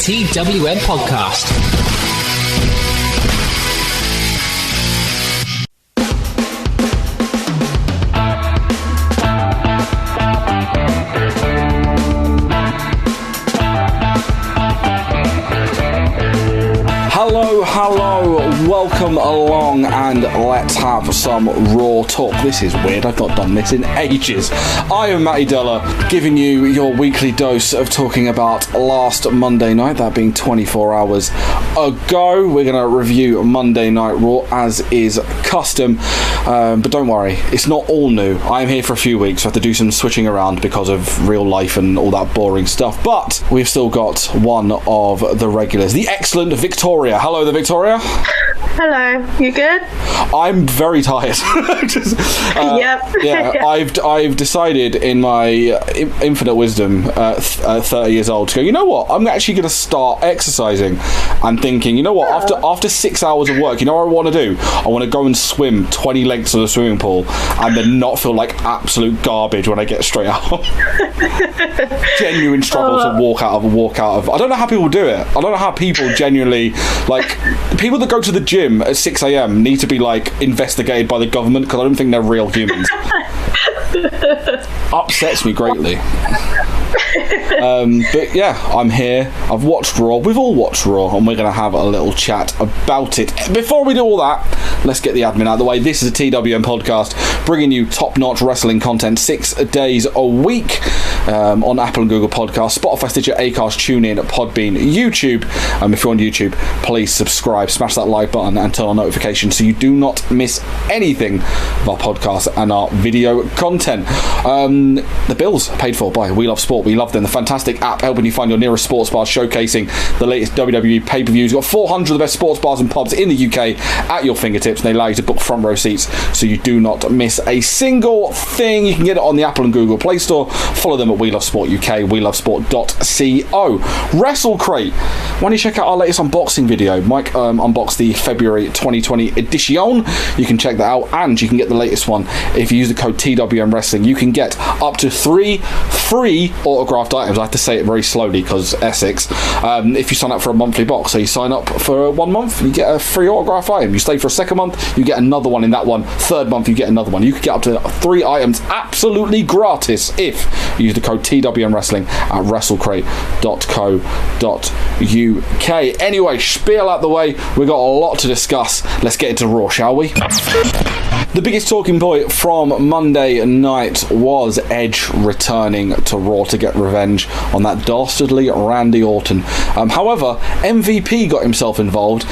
TWN podcast. Hello, welcome along and let's have some Raw talk. This is weird, I've not done this in ages. I am Matty Deller, giving you your weekly dose of talking about last Monday night, that being 24 hours ago. We're going to review Monday Night Raw as is custom, but don't worry, it's not all new. I am here for a few weeks, so I have to do some switching around because of real life and all that boring stuff, but we've still got one of the regulars, the excellent Victoria. Hello there, Victoria. Hello, you good? I'm very tired. Yep. Yeah, I've decided in my infinite wisdom, 30 years old, to go, you know what, I'm actually going to start exercising and thinking, you know what, after 6 hours of work, you know what I want to do? I want to go and swim 20 lengths of the swimming pool and then not feel like absolute garbage when I get straight out. Genuine struggle to walk out of. I don't know how people do it. I don't know how people genuinely, like, people that go to the gym at 6 a.m. need to be, like, investigated by the government, because I don't think they're real humans. Upsets me greatly. But yeah, I'm here. I've watched Raw. We've all watched Raw, and we're going to have a little chat about it. Before we do all that, let's get the admin out of the way. This is a TWN podcast, bringing you top-notch wrestling content 6 days a week on Apple and Google Podcasts, Spotify, Stitcher, Acast, TuneIn, Podbean, YouTube. If you're on YouTube, please subscribe, smash that like button, and turn on notifications so you do not miss anything of our podcast and our video content. The bills paid for by We Love Sport. We love them. The fantastic app helping you find your nearest sports bar, showcasing the latest WWE pay-per-views. You've got 400 of the best sports bars and pubs in the UK at your fingertips, and they allow you to book front row seats so you do not miss a single thing. You can get it on the Apple and Google Play Store. Follow them at We Love Sport UK, welovesport.co. Wrestle Crate. Why don't you check out our latest unboxing video? Mike unboxed the February 2020 edition. You can check that out, and you can get the latest one if you use the code TWM Wrestling. You can get up to 3 free autographed items. I have to say it very slowly because Essex. If you sign up for a monthly box, so you sign up for 1 month, you get a free autograph item. You stay for a second month, you get another one in that one. Third month, you get another one. You can get up to 3 items absolutely gratis if you use the code TWM Wrestling at wrestlecrate.co.uk. Anyway, spiel out the way. We've got a lot to discuss. Let's get into Raw, shall we? The biggest talking point from Monday night was Edge returning to Raw to get revenge on that dastardly Randy Orton. However, MVP got himself involved,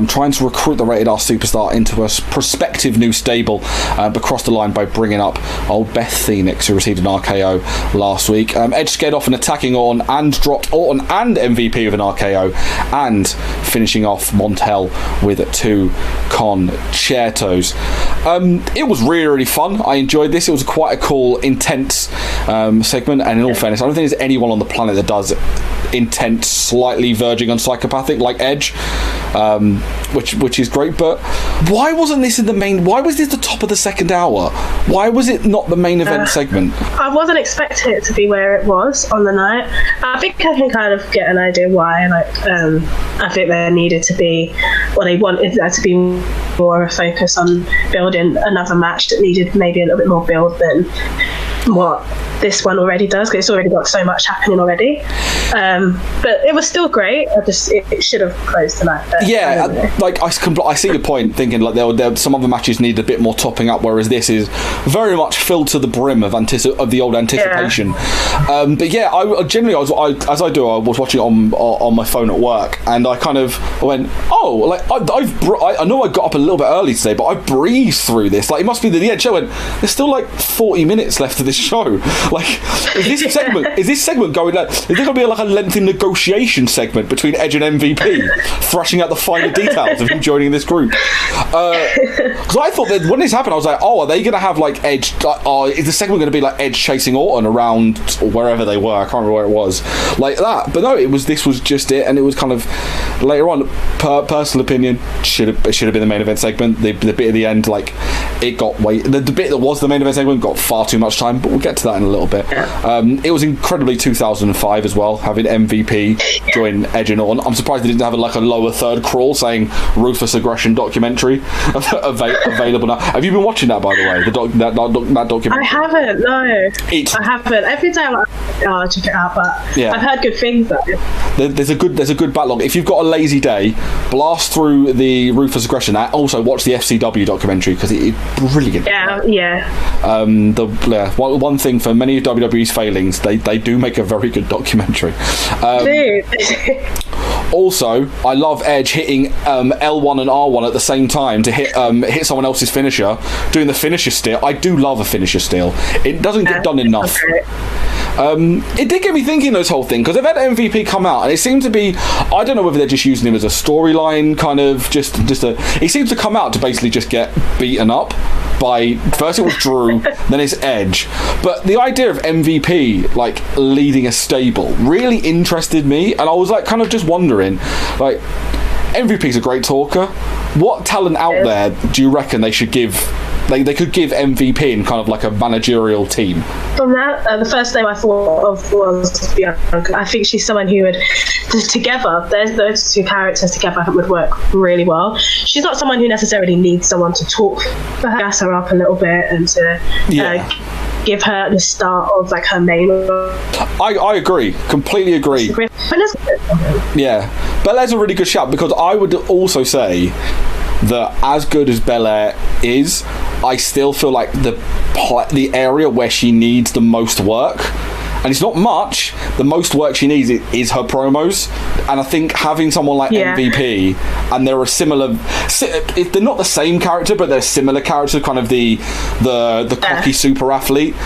trying to recruit the Rated R superstar into a prospective new stable, but crossed the line by bringing up old Beth Phoenix, who received an RKO last week. Edge scared off an attacking Orton and dropped Orton and MVP with an RKO, and finishing off Montel with 2 concertos. It was really, really fun. I enjoyed this. It was quite a cool, intense segment, and in all fairness, I don't think there's anyone on the planet that does intense, slightly verging on psychopathic like Edge, which is great. But why wasn't this in the main? Why was this the top of the second hour? Why was it not the main event segment? I wasn't expecting it to be where it was on the night. I think I can kind of get an idea why. I think there needed to be, or they wanted there to be more of a focus on building another match that needed maybe a little bit more build than what this one already does, because it's already got so much happening already. But it was still great. It should have closed tonight. Yeah, I see your point. Thinking like there some other matches need a bit more topping up, whereas this is very much filled to the brim of the old anticipation. Yeah. But yeah, I was watching it on my phone at work, and I kind of went, oh, like I know I got up a little bit early today, but I breezed through this. Like, it must be the end show, and there's still like 40 minutes left of this show. Like, is this segment going? Like, is there going to be like a lengthy negotiation segment between Edge and MVP, thrashing out the finer details of him joining this group? Because I thought that when this happened, I was like, oh, are they going to have like Edge? Is the segment going to be like Edge chasing Orton around wherever they were? I can't remember where it was, like that. But no, this was just it, and it was kind of later on. Personal opinion, it should have been the main event segment. The bit at the end, like, it got the bit that was the main event segment got far too much time. but we'll get to that in a little bit. It was incredibly 2005 as well, having MVP join Edge and Orton. I'm surprised they didn't have a lower third crawl saying Ruthless Aggression documentary available now. Have you been watching that, by the way? That documentary? I haven't, no. I haven't. Every time I'll check it out, but I've heard good things though. There's a good backlog. If you've got a lazy day, blast through the Ruthless Aggression. Also watch the FCW documentary because it's brilliant. One thing for many of WWE's failings, they do make a very good documentary. Also, I love Edge hitting L1 and R1 at the same time to hit someone else's finisher, doing the finisher steal. I do love a finisher steal. It doesn't get done enough. It did get me thinking, this whole thing, because they've had MVP come out, and it seemed to be, I don't know whether they're just using him as a storyline, kind of, he seems to come out to basically just get beaten up by, first it was Drew, then it's Edge. But the idea of MVP, like, leading a stable really interested me, and I was, like, kind of just wondering, like, MVP's a great talker. What talent out there do you reckon they should give? They could give MVP in kind of like a managerial team. From that, the first name I thought of was Bianca. I think she's someone who would, together, those two characters together would work really well. She's not someone who necessarily needs someone to talk for her, gas her up a little bit, and to give her the start of like her main. I agree, completely agree. Yeah, Belair's a really good shout, because I would also say that as good as Belair is, I still feel like the area where she needs the most work, and it's not much, the most work she needs is her promos. And I think having someone like MVP, and they're a similar, if they're not the same character, but they're a similar character, kind of the cocky super athlete.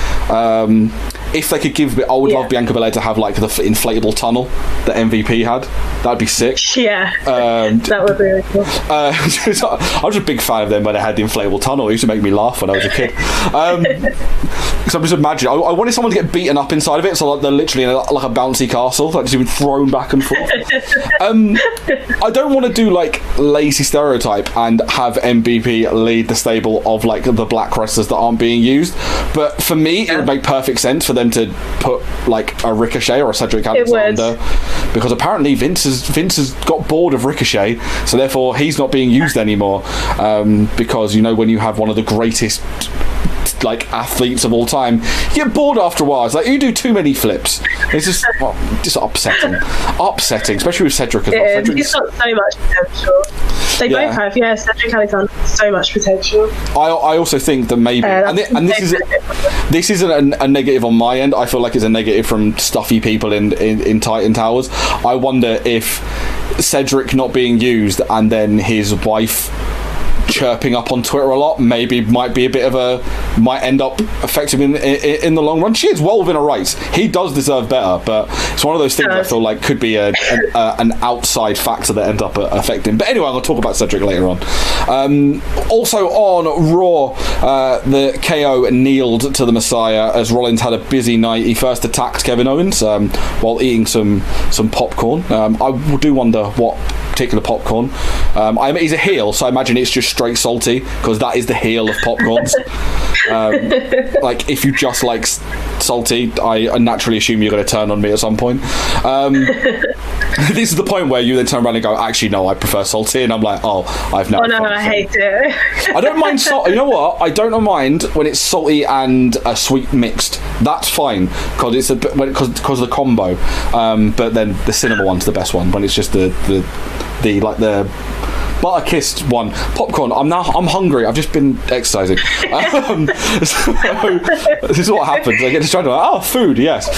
If they could give, I would love Bianca Belair to have like the inflatable tunnel that MVP had. That'd be sick. That would be really cool. I was a big fan of them when they had the inflatable tunnel. It used to make me laugh when I was a kid. So I'm just imagining, I wanted someone to get beaten up inside of it, so like they're literally in like a bouncy castle, like just being thrown back and forth. I don't want to do like lazy stereotype and have MVP lead the stable of like the black wrestlers that aren't being used, but for me it would make perfect sense for them to put like a Ricochet or a Cedric Alexander, because apparently Vince has got bored of Ricochet, so therefore he's not being used anymore, because, you know, when you have one of the greatest like athletes of all time, you get bored after a while. It's like you do too many flips. It's just upsetting, especially with Cedric as well. He's got so much potential. They both have, Cedric Alexander has so much potential. I also think that maybe, and this isn't a negative on my end. I feel like it's a negative from stuffy people in Titan Towers. I wonder if Cedric not being used and then his wife chirping up on Twitter a lot might end up affecting him in the long run. She is well within her rights. He does deserve better, but it's one of those things I feel like could be an outside factor that ends up affecting. But anyway, I'm going to talk about Cedric later on. Also on Raw, the KO kneeled to the Messiah as Rollins had a busy night. He first attacked Kevin Owens while eating some popcorn. I do wonder what particular popcorn. He's a heel, so I imagine it's just straight salty, because that is the heel of popcorns. Like, if you just like salty, I naturally assume you're going to turn on me at some point. This is the point where you then turn around and go, actually no, I prefer salty, and I'm like, I've never. Oh no, I hate it. I don't mind salt. You know what? I don't mind when it's salty and sweet mixed. That's fine, because it's because of the combo. But then the cinema one's the best one, when it's just the butter kissed one. Popcorn. I'm hungry. I've just been exercising. So this is what happens. I get distracted. Food. Yes.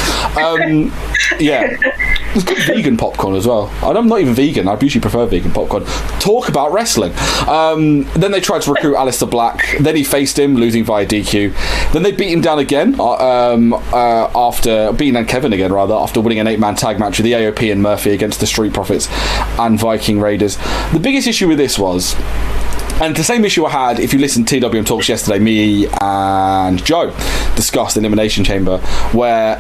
There's good vegan popcorn as well. I'm not even vegan. I usually prefer vegan popcorn. Talk about wrestling. Then they tried to recruit Aleister Black. Then he faced him, losing via DQ. Then they beat him down again after beating down Kevin again, after winning an 8-man tag match with the AOP and Murphy against the Street Profits and Viking Raiders. The biggest issue with this was, and the same issue I had if you listened to TWM Talks yesterday, me and Joe discussed Elimination Chamber, where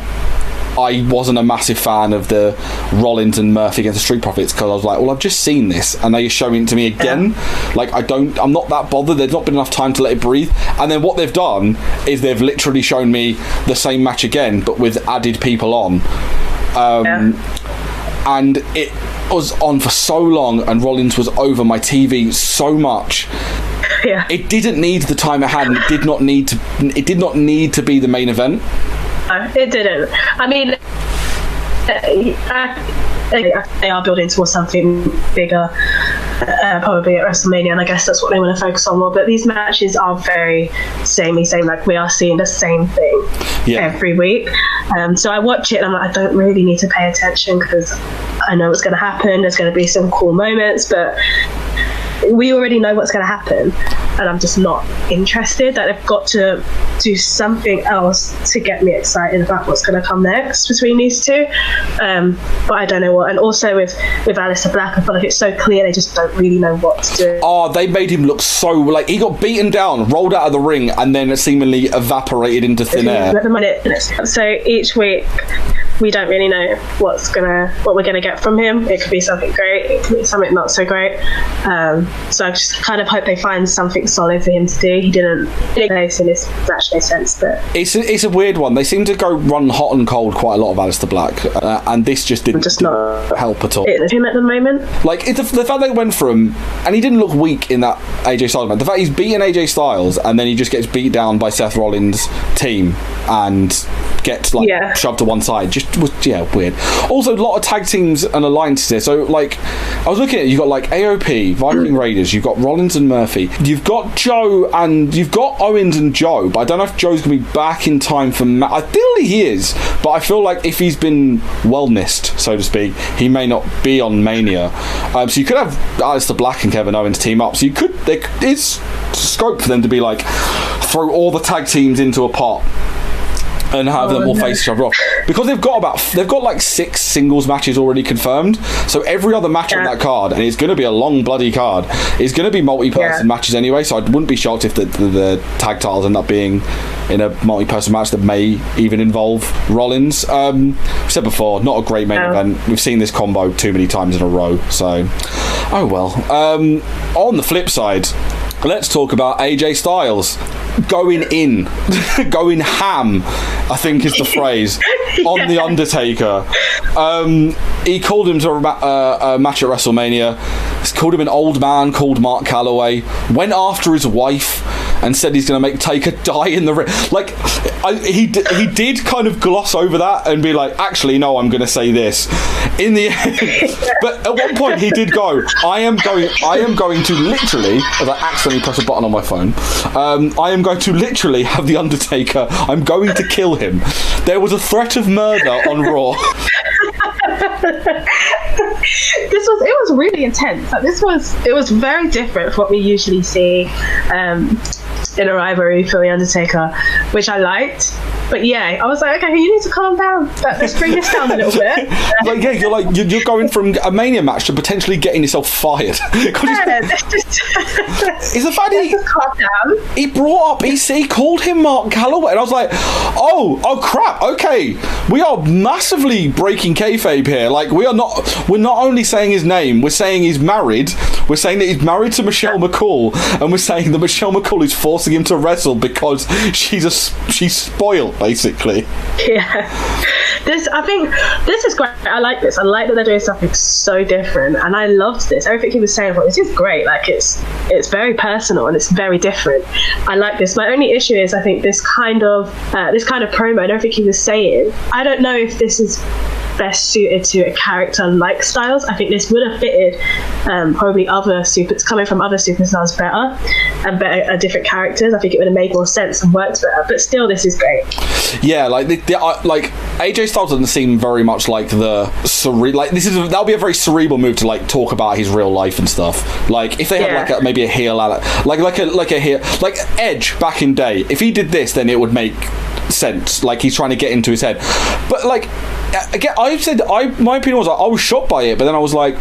I wasn't a massive fan of the Rollins and Murphy against the Street Profits, because I was like, well, I've just seen this and now you're showing it to me again. Like, I'm not that bothered. There's not been enough time to let it breathe. And then what they've done is they've literally shown me the same match again, but with added people on. And it was on for so long, and Rollins was over my TV so much. Yeah. It didn't need the time it had, and it did not need to be the main event. It didn't. I mean, they are building towards something bigger, probably at WrestleMania, and I guess that's what they want to focus on more. But these matches are very samey, like we are seeing the same thing every week. So I watch it and I'm like, I don't really need to pay attention because I know what's going to happen. There's going to be some cool moments, but we already know what's going to happen, and I'm just not interested. That they've got to do something else to get me excited about what's going to come next between these two, but I don't know what. And also with Aleister Black, I feel like it's so clear they just don't really know what to do. Oh, they made him look so, like, he got beaten down, rolled out of the ring, and then seemingly evaporated into thin air. So each week we don't really know what we're gonna get from him. It could be something great, it could be something not so great. So I just kind of hope they find something solid for him to do. He didn't place in this match, no sense. But it's a weird one. They seem to go run hot and cold quite a lot of Aleister Black, and this just didn't not help at all. Him at the moment, like the fact they went from, and he didn't look weak in that AJ Styles match. The fact he's beating AJ Styles and then he just gets beat down by Seth Rollins' team and gets shoved to one side just was weird. Also, a lot of tag teams and alliances here. So like, I was looking at it, you've got like AOP, Viking Raiders, you've got Rollins and Murphy, you've got Joe, and you've got Owens and Joe, but I don't know if Joe's gonna be back in time for I feel he is, but I feel like if he's been wellnessed, so to speak, he may not be on Mania. So you could have Aleister Black and Kevin Owens team up, so there is scope for them to be like, throw all the tag teams into a pot and have them all face each other off, because they've got like 6 singles matches already confirmed. So every other match on that card, and it's going to be a long bloody card, is going to be multi-person matches anyway. So I wouldn't be shocked if the tag titles end up being in a multi-person match that may even involve Rollins. We said before, not a great main event. We've seen this combo too many times in a row. So, oh well. On the flip side, let's talk about AJ Styles going going ham, I think is the phrase, on The Undertaker. He called him to a match at WrestleMania. He's called him an old man called Mark Calloway, went after his wife and said he's going to make Taker die in the ring. Like, he did kind of gloss over that and be like, actually, no, I'm going to say this. In the end, but at one point he did go, I am going to literally, as I accidentally press a button on my phone, I am going to literally have The Undertaker, I'm going to kill him. There was a threat of murder on Raw. It was really intense. Like, it was very different from what we usually see in a rivalry for The Undertaker, which I liked. But I was like, okay, you need to calm down. Let's bring this down a little bit. Like, you're going from a Mania match to potentially getting yourself fired. It's the fact he brought up, he called him Mark Calloway, and I was like, oh crap, okay, we are massively breaking kayfabe here. Like, we're not only saying his name, we're saying he's married, we're saying that he's married to Michelle McCool, and we're saying that Michelle McCool is forcing him to wrestle because she's spoiled, basically. I think this is great. I like this. I like that they're doing something so different, and I loved this. Everything he was saying, this is great. Like, it's very personal and it's very different. I like this. My only issue is, I think this kind of promo, and everything he was saying, I don't know if this is best suited to a character like Styles. I think this would have fitted probably coming from other superstars better and different characters. I think it would have made more sense and worked better. But still, this is great. Yeah, like like AJ Styles doesn't seem very much like that'll be a very cerebral move to like talk about his real life and stuff. Like, if they had maybe a heel like a heel, like Edge back in day, if he did this, then it would make sense. Like, he's trying to get into his head. But like, again, my opinion was I was shocked by it, but then I was like,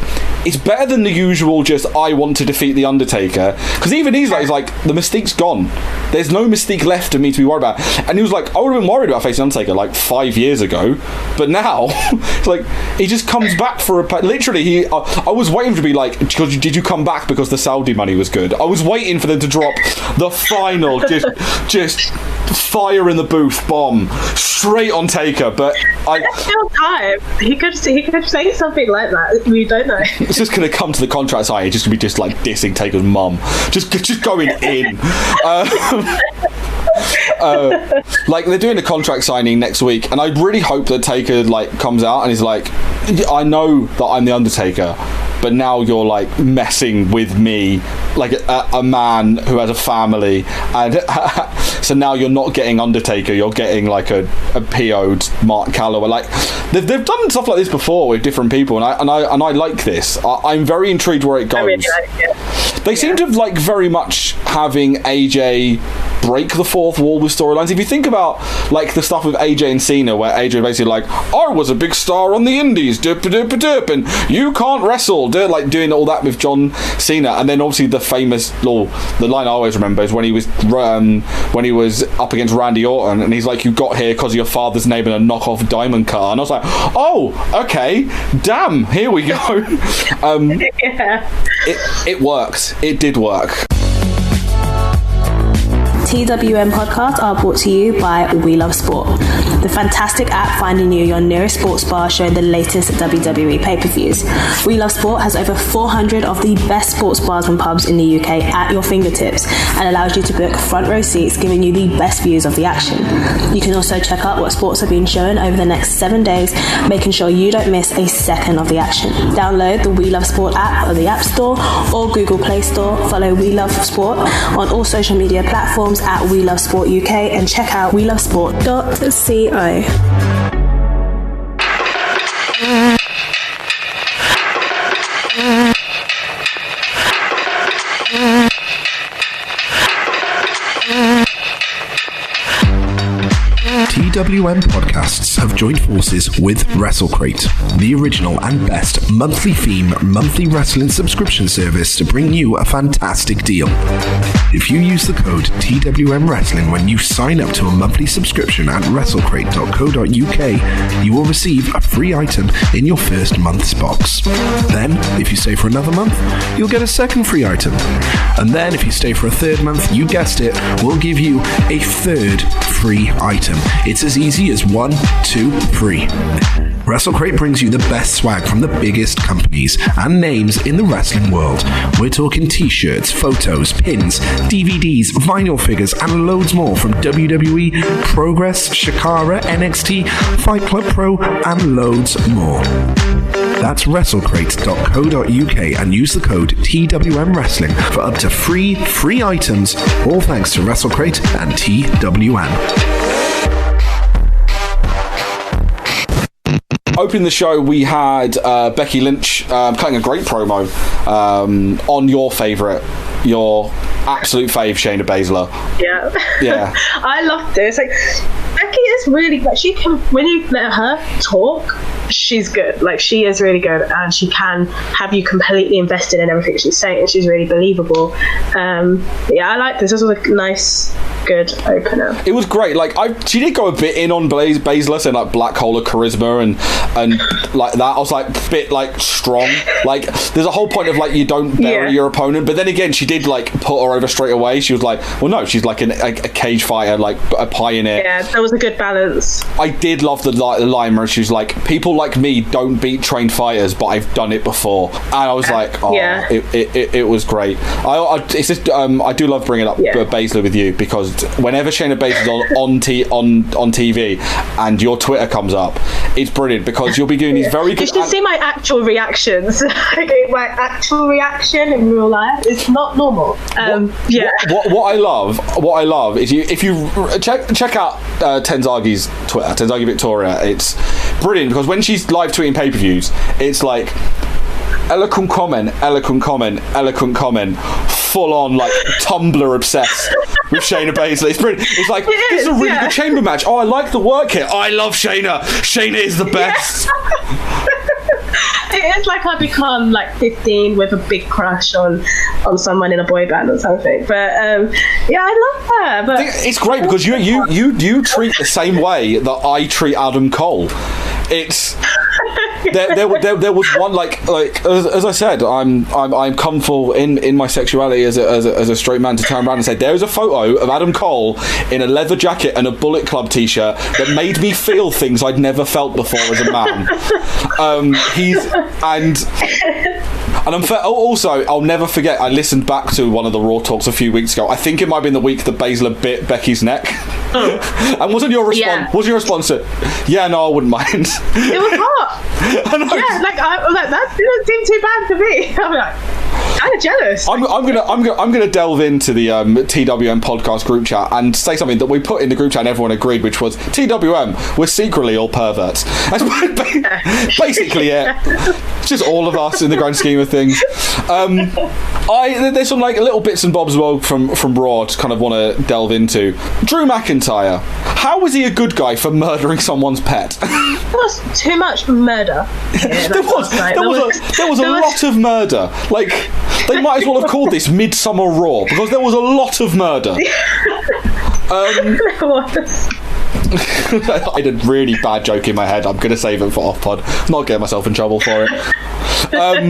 it's better than the usual just I want to defeat the Undertaker, because even he's like the mystique's gone. There's no mystique left for me to be worried about. And he was like, I would have been worried about facing Undertaker like 5 years ago, but now it's like he just comes back for literally. I was waiting to be like, did you come back because the Saudi money was good? I was waiting for them to drop the final just fire in the booth bomb straight on Taker, but there's still time. He could say something like that. We don't know. It's just going to come to the contract side. It's just going to be just like dissing Taker's mum, just going in. Like they're doing a contract signing next week, and I really hope that Taker like comes out and is like, I know that I'm the Undertaker, but now you're like messing with me, like a man who has a family, and so now you're not getting Undertaker, you're getting like a PO'd Mark Calloway. Like they've done stuff like this before with different people, and I like this. I'm very intrigued where it goes. I really like it. They seem to have like very much having AJ break the fourth wall with storylines. If you think about like the stuff with AJ and Cena, where AJ basically like, I was a big star on the indies, and you can't wrestle, like doing all that with John Cena, and then obviously the famous the line I always remember is when he was up against Randy Orton, and he's like, you got here because of your father's name and a knockoff diamond car, and I was like, oh, okay, damn, here we go. Yeah. It worked. It did work. TWM podcasts are brought to you by We Love Sport, the fantastic app finding you your nearest sports bar showing the latest WWE pay-per-views. We Love Sport has over 400 of the best sports bars and pubs in the UK at your fingertips and allows you to book front row seats, giving you the best views of the action. You can also check out what sports are being shown over the next 7 days, making sure you don't miss a second of the action. Download the We Love Sport app on the App Store or Google Play Store. Follow We Love Sport on all social media platforms at We Love Sport UK and check out welovesport.co. TWM podcasts have joined forces with WrestleCrate, the original and best monthly theme, monthly wrestling subscription service to bring you a fantastic deal. If you use the code TWM Wrestling when you sign up to a monthly subscription at WrestleCrate.co.uk, you will receive a free item in your first month's box. Then, if you stay for another month, you'll get a second free item. And then, if you stay for a third month, you guessed it, we'll give you a third free item. It's as easy as 1, 2, 3. WrestleCrate brings you the best swag from the biggest companies and names in the wrestling world. We're talking t-shirts, photos, pins, DVDs, vinyl figures, and loads more from WWE, Progress, Shakara, NXT, Fight Club Pro, and loads more. That's WrestleCrate.co.uk and use the code TWM Wrestling for up to free items, all thanks to WrestleCrate and TWM. Opening the show, we had Becky Lynch cutting a great promo on your absolute fave, Shayna Baszler. Yeah. I loved this. Like, Becky is really like, she can, when you let her talk, she's good. Like, she is really good, and she can have you completely invested in everything she's saying, and she's really believable. Yeah, I like this. This was a nice, good opener. It was great. Like, she did go a bit in on Baszler, saying like black hole of charisma and like that. I was like a bit like strong. Like, there's a whole point of like you don't bury your opponent, but then again, she did like put her over straight away. She was like, well, no, she's like a cage fighter, like a pioneer. Yeah, that was a good balance. I did love the line where she was like, people like me don't beat trained fighters, but I've done it before, and I was like, oh, yeah. It was great. It's just I do love bringing up Baszler with you, because whenever Shayna Baszler's on TV and your Twitter comes up, it's brilliant, because you'll be doing these very good. You should see my actual reactions. My actual reaction in real life is not normal. What I love is if you check out Tenzangi's Twitter, Tezangi Victoria. It's brilliant, because when she's live tweeting pay-per-views, it's like eloquent comment, full on like Tumblr obsessed with Shayna Baszler. It's like this is a really good chamber match. Oh, I like the work here. I love Shayna. Shayna is the best. It is like I become like 15 with a big crush on someone in a boy band or something. But yeah, I love her. But it's great because you treat the same way that I treat Adam Cole. It's there was one like as I said, I'm comfortable in my sexuality as a straight man to turn around and say there is a photo of Adam Cole in a leather jacket and a Bullet Club t-shirt that made me feel things I'd never felt before as a man. And also, I'll never forget, I listened back to one of the Raw talks a few weeks ago. I think it might have been the week that Baszler bit Becky's neck. And wasn't your response? Wasn't your response to? Yeah, no, I wouldn't mind. It was hot. That didn't seem too bad to me. I'm like, kind of jealous. I'm gonna delve into the TWM podcast group chat and say something that we put in the group chat and everyone agreed, which was TWM, we're secretly all perverts. That's basically it. It's just all of us in the grand scheme of things. There's some like little bits and bobs as well from Raw to kind of want to delve into. Drew McIntyre, how was he a good guy for murdering someone's pet? There was too much murder. There was a lot of murder. Like, they might as well have called this Midsummer Raw because there was a lot of murder. I had a really bad joke in my head. I'm going to save it for off-pod. Not getting myself in trouble for it. Like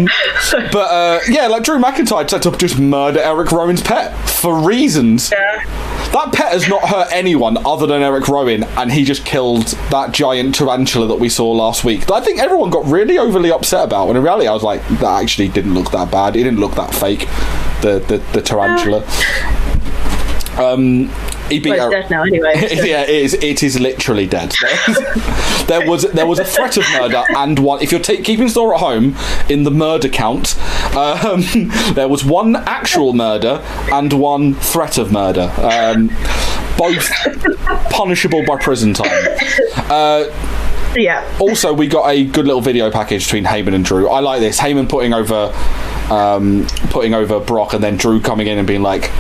Drew McIntyre set to just murder Eric Rowan's pet for reasons. Yeah. That pet has not hurt anyone other than Eric Rowan, and he just killed that giant tarantula that we saw last week. That I think everyone got really overly upset about, when in reality I was like, that actually didn't look that bad. It didn't look that fake, the tarantula. He beat it's dead now anyway. So. Yeah, it is literally dead. There was a threat of murder and one. If you're keeping score at home in the murder count, there was one actual murder and one threat of murder, both punishable by prison time. Yeah. Also, we got a good little video package between Heyman and Drew. I like this. Heyman putting over Brock, and then Drew coming in and being like,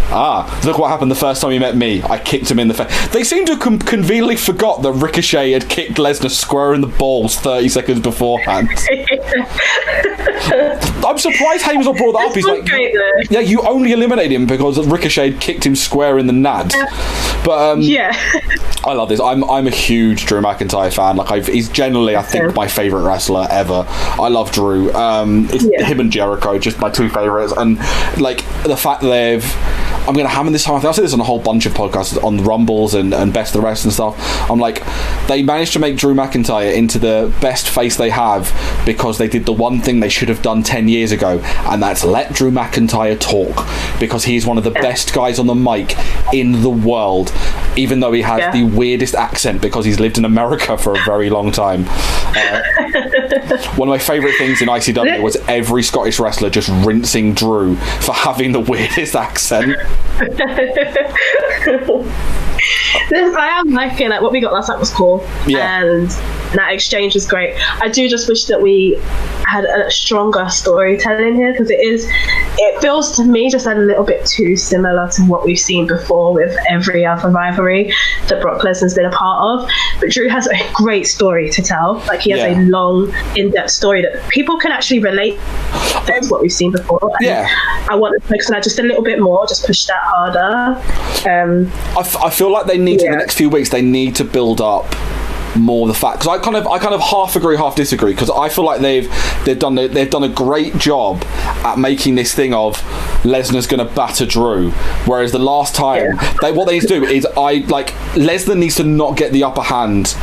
look what happened the first time he met me. I kicked him in the face. They seem to have conveniently forgot that Ricochet had kicked Lesnar square in the balls 30 seconds beforehand. I'm surprised Heyman's not brought that up. He's like, yeah, you only eliminated him because Ricochet had kicked him square in the nads. But I love this. I'm a huge Drew McIntyre fan. Like, he's generally, I think, my favourite wrestler ever. I love Drew. Him and Jericho, just my two favourites. And like the fact that I'm going to hammer this time. I think I'll say this on a whole bunch of podcasts on Rumbles and Best of the Rest and stuff. I'm like, they managed to make Drew McIntyre into the best face they have because they did the one thing they should have done 10 years ago, and that's let Drew McIntyre talk, because he's one of the best guys on the mic in the world, even though he has the weirdest accent because he's lived in America for a very long time. One of my favourite things in ICW was every Scottish wrestler just rinsing Drew for having the weirdest accent. I am liking what we got last night was cool, and that exchange was great. I do just wish that we had a stronger storytelling here, because it feels to me just a little bit too similar to what we've seen before with every other rivalry that Brock Lesnar's been a part of. But Drew has a great story to tell. Like, he has a long, in-depth story that people can actually relate to what we've seen before. And I want to focus on that just a little bit more, just push that harder. I feel like they need in the next few weeks, they need to build up more the fact, because I kind of half agree, half disagree, because I feel like they've done a great job at making this thing of Lesnar's going to batter Drew, whereas the last time what they need to do is Lesnar needs to not get the upper hand.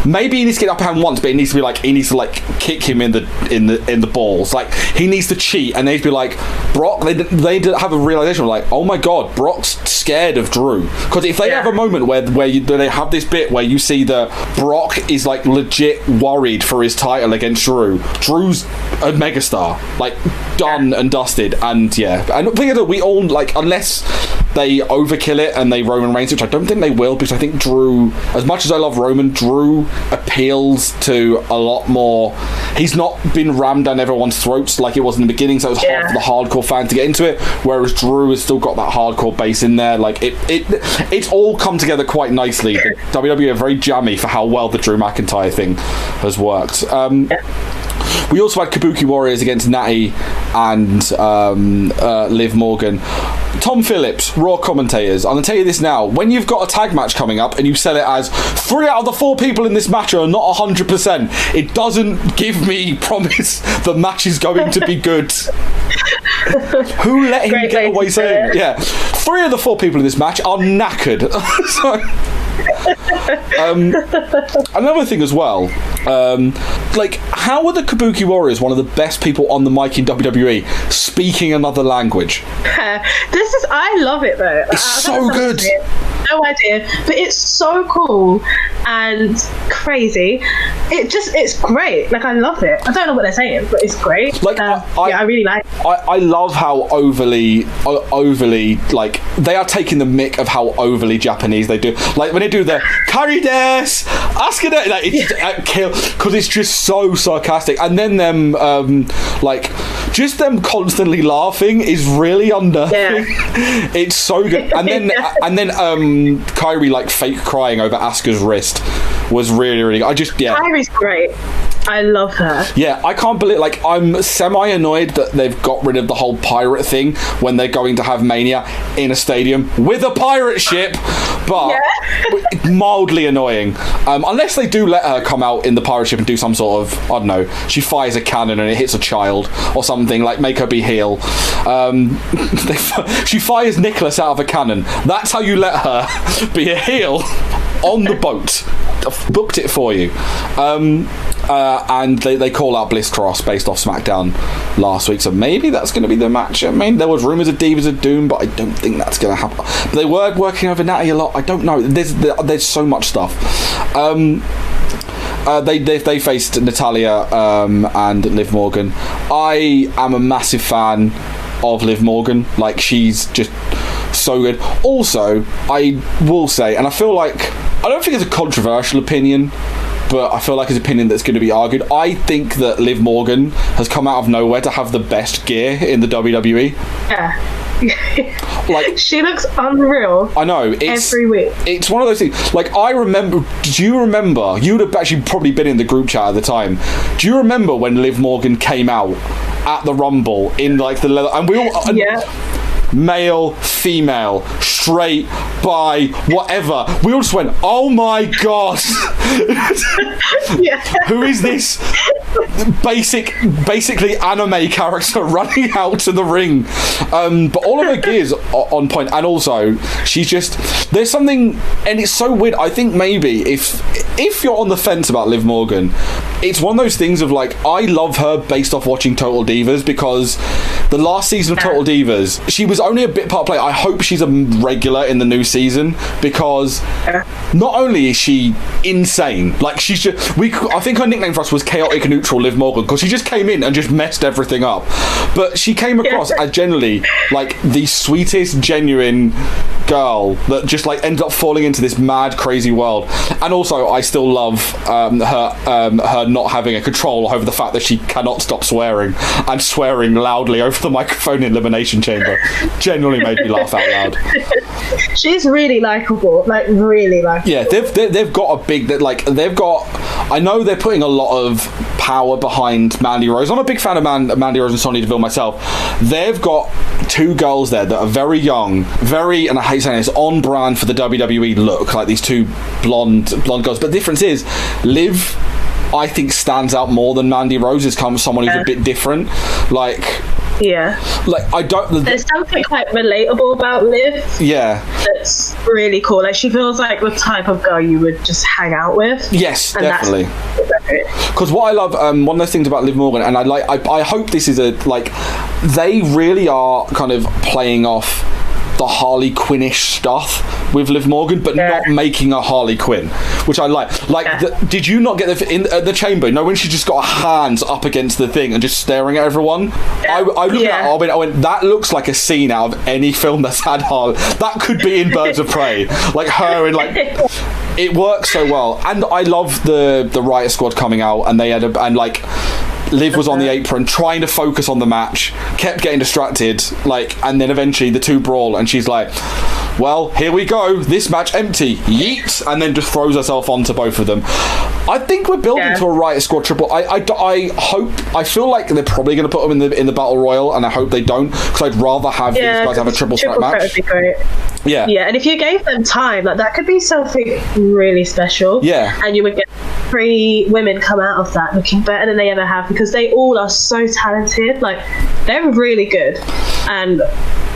Maybe he needs to get up hand once, but he needs to kick him in the balls. Like, he needs to cheat, and they need to be like, Brock. They have a realization of like, oh my god, Brock's scared of Drew. Because if they have a moment where they have this bit where you see that Brock is like legit worried for his title against Drew. Drew's a megastar, like done and dusted, and and the thing is that we all, like, unless they overkill it and they Roman Reigns, which I don't think they will, because I think Drew, as much as I love Roman, Drew appeals to a lot more. He's not been rammed down everyone's throats like it was in the beginning, so it was hard for the hardcore fan to get into it, whereas Drew has still got that hardcore base in there. Like it's all come together quite nicely. The WWE are very jammy for how well the Drew McIntyre thing has worked. We also had Kabuki Warriors against Natty and Liv Morgan. Tom Phillips, Raw commentators, I'm going to tell you this now. When you've got a tag match coming up and you sell it as 3 out of the 4 people in this match are not 100%, it doesn't give me promise the match is going to be good. Who let him get away saying, 3 of the 4 people in this match are knackered. Another thing as well, how are the Kabuki Warriors one of the best people on the mic in WWE speaking another language? I love it though. It's so good. No idea, but it's so cool and crazy. It's great. Like, I love it. I don't know what they're saying, but it's great. Like, I really like it. I love how overly like they are taking the mick of how overly Japanese they do. Like when they do the "Kari desu," ask it, like it's kill, because it's just so sarcastic, and then them just them constantly laughing is really unnerving. It's so good. And then Kyrie like fake crying over Asuka's wrist was really, really good. Kyrie's great. I love her. Yeah, I can't believe, like, I'm semi-annoyed that they've got rid of the whole pirate thing when they're going to have Mania in a stadium with a pirate ship, but mildly annoying. Unless they do let her come out in the pirate ship and do some sort of, I don't know, she fires a cannon and it hits a child or something, like make her be heel. She fires Nicholas out of a cannon. That's how you let her be a heel on the boat. I've booked it for you. And they call out Bliss Cross based off SmackDown last week, so maybe that's going to be the match. I mean, there was rumours of Divas of Doom, but I don't think that's going to happen. But they were working over Natty a lot. I don't know. There's so much stuff. They faced Natalya and Liv Morgan. I am a massive fan of Liv Morgan. Like, she's just so good. Also, I will say, and I feel like, I don't think it's a controversial opinion, but I feel like it's an opinion that's going to be argued. I think that Liv Morgan has come out of nowhere to have the best gear in the WWE. Yeah. Like, she looks unreal. I know. Every week. It's one of those things. Like, I remember... Do you remember... You'd have actually probably been in the group chat at the time. Do you remember when Liv Morgan came out at the Rumble in, like, the leather... And we all... Male, female, straight, bi, whatever. We all just went, oh my god. Who is this basically anime character running out to the ring? But all of her gear's on point, and also she's just, there's something, and it's so weird. I think maybe if you're on the fence about Liv Morgan, it's one of those things of like, I love her based off watching Total Divas, because the last season of Total Divas, she was only a bit part player. I hope she's a regular in the new season, because not only is she insane, like she's just, I think her nickname for us was Chaotic Neutral Liv Morgan, because she just came in and just messed everything up, but she came across as generally like the sweetest, genuine girl that just like ended up falling into this mad, crazy world. And also, I still love her not having a control over the fact that she cannot stop swearing, and swearing loudly over the microphone in Elimination Chamber genuinely made me laugh out loud. She's really likeable, like really likeable. Yeah, they've got a big, I know they're putting a lot of power behind Mandy Rose. I'm a big fan of Mandy Rose and Sonya Deville myself. They've got 2 girls there that are very young, and I hate saying this, on brand for the WWE look, like these 2 blonde girls. But the difference is, Liv, I think, stands out more than Mandy Rose is someone who's a bit different. Like, I don't... There's something quite relatable about Liv. Yeah. That's really cool. Like, she feels like the type of girl you would just hang out with. Yes, and definitely. Because what I love, one of those things about Liv Morgan, and I hope this is they really are kind of playing off the Harley Quinn-ish stuff, with Liv Morgan, but not making her Harley Quinn, which I like. Did you not get in the chamber? No, when she just got her hands up against the thing and just staring at everyone. I looked at that. I went, that looks like a scene out of any film that's had Harley. That could be in Birds of Prey, like her and like. It works so well, and I love the Riot Squad coming out, and they had Liv was on the apron trying to focus on the match, kept getting distracted, and then eventually the two brawl, and she's like, well, here we go, this match empty, yeet, and then just throws herself onto both of them. I think we're building to a Riot Squad triple. I feel like they're probably going to put them in the Battle Royal, and I hope they don't, because I'd rather have these guys have a triple threat match. Would be great. Yeah, and if you gave them time, that could be something really special. Yeah, and you would get 3 women come out of that looking better than they ever have, because they all are so talented. They're really good, and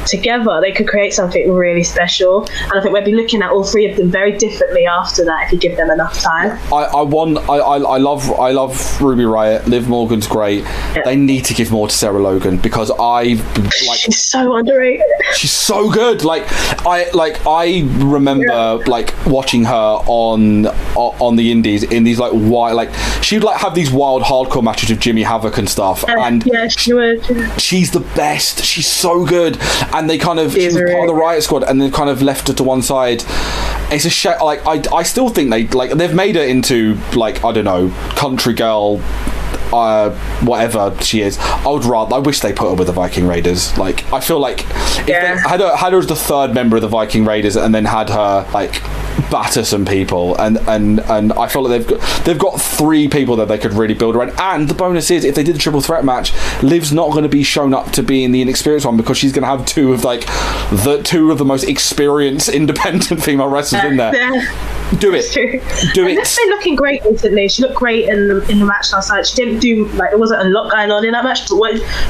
together they could create something really special, and I think we'll be looking at all 3 of them very differently after that if you give them enough time. I love Ruby Riott. Liv Morgan's great. They need to give more to Sarah Logan, because she's so underrated. She's so good. I remember watching her on the indies in these she'd have these wild hardcore matches with Jimmy Havoc and stuff, and she would. She's the best. She's so good. And they she was part of the Riot Squad, and then kind of left her to one side. It's a shame. I still think they've made her into I don't know, country girl, whatever she is. I wish they put her with the Viking Raiders. I feel like if they had her as the 3rd member of the Viking Raiders, and then had her batter some people, and I feel like they've got 3 people that they could really build around. And the bonus is, if they did a triple threat match, Liv's not going to be shown up to be in the inexperienced one, because she's going to have 2 of the most experienced independent female wrestlers in there. Do it. Do it. They've been looking great recently. She looked great in the match last night. She didn't do there wasn't a lot going on in that match, but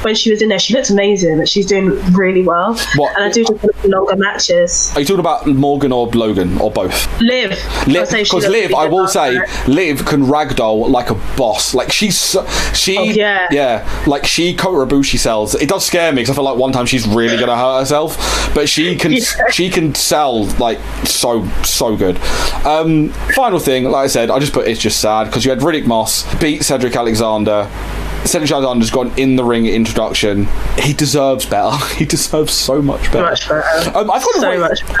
when she was in there, she looked amazing. But she's doing really well. And I do just want longer matches. Are you talking about Morgan or Logan or both? Liv, because Liv, I will say, Liv can ragdoll like a boss. She Kota Ibushi sells. It does scare me, because I feel like one time she's really gonna hurt herself, but she can sell so good. Final thing, like I said, I just put it's just sad, because you had Riddick Moss beat Cedric Alexander. Cedric Alexander's got an in-the-ring introduction. He deserves better. He deserves so much better. Much better. I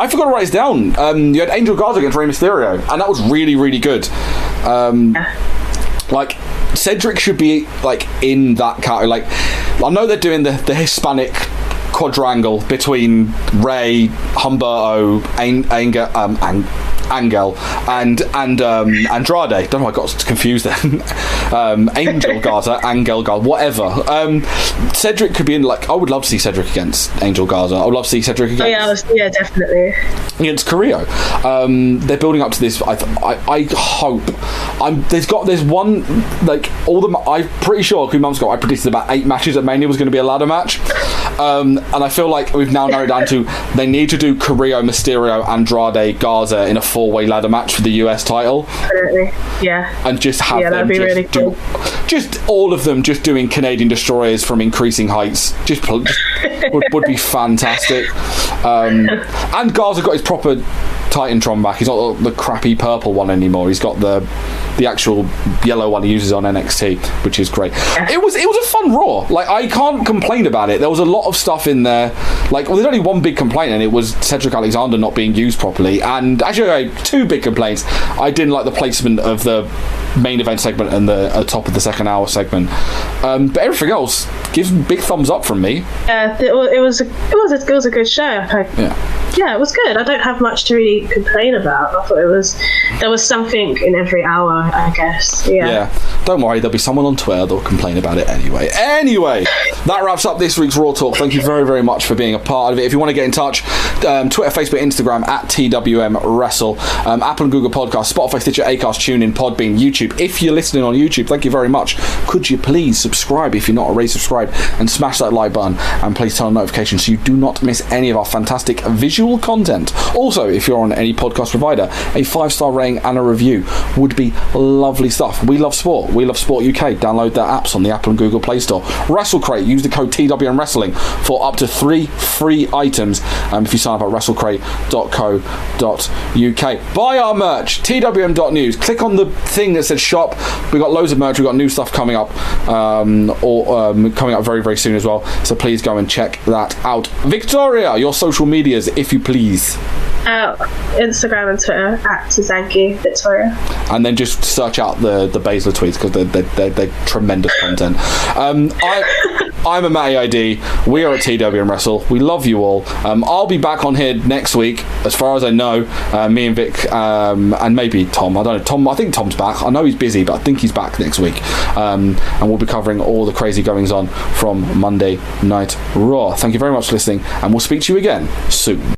forgot to write this down. You had Angel Garza against Rey Mysterio, and that was really, really good. Cedric should be in that category. I know they're doing the Hispanic quadrangle between Rey, Humberto, Angel, and Andrade. Don't know why I got confused then. Angel Garza, Angel Garza, whatever. Cedric could be in. I would love to see Cedric against Angel Garza. I would love to see Cedric against. Yeah, definitely. Against Carrillo. They're building up to this. I hope. There's one I'm pretty sure a few months ago I predicted about 8 matches at Mania was going to be a ladder match. And I feel like we've now narrowed down to they need to do Carrillo, Mysterio, Andrade, Garza in a 4-way ladder match for the US title. Absolutely. Yeah. And just have them that'd be really cool. Just all of them just doing Canadian destroyers from increasing heights. Just would be fantastic. And Garza got his proper Titantron back. He's not the crappy purple one anymore. He's got the actual yellow one he uses on NXT, which is great. Yeah. It was a fun Raw. I can't complain about it. There was a lot of stuff in there. There's only one big complaint, and it was Cedric Alexander not being used properly. And actually, 2 big complaints. I didn't like the placement of the main event segment and the top of the second hour segment. But everything else gives big thumbs up from me. Yeah, it was a good show. Yeah, it was good. I don't have much to really complain about. I thought there was something in every hour, I guess. Yeah. Don't worry, there'll be someone on Twitter that'll complain about it anyway. Anyway, that wraps up this week's Raw Talk. Thank you very, very much for being a part of it. If you want to get in touch, Twitter, Facebook, Instagram at TWM Wrestle, Apple and Google Podcasts, Spotify, Stitcher, Acast, TuneIn, Podbean, YouTube. If you're listening on YouTube, thank you very much. Could you please subscribe if you're not already subscribed, and smash that like button, and please turn on notifications so you do not miss any of our fantastic visual actual content. Also, if you're on any podcast provider, a 5-star rating and a review would be lovely stuff. We Love Sport. We Love Sport UK. Download their apps on the Apple and Google Play Store. WrestleCrate. Use the code TWM Wrestling for up to 3 free items if you sign up at wrestlecrate.co.uk. Buy our merch. TWM.news. Click on the thing that says shop. We've got loads of merch. We've got new stuff coming up coming up very, very soon as well. So please go and check that out. Victoria, your social medias, if you please. Instagram and Twitter at Tezangi Victoria. And then just search out the Baszler tweets because they're tremendous content. I'm a Matty ID. We are at TWM Wrestle. We love you all. I'll be back on here next week, as far as I know. Me and Vic, and maybe Tom. I don't know. Tom. I think Tom's back. I know he's busy, but I think he's back next week. And we'll be covering all the crazy goings on from Monday Night Raw. Thank you very much for listening, and we'll speak to you again soon.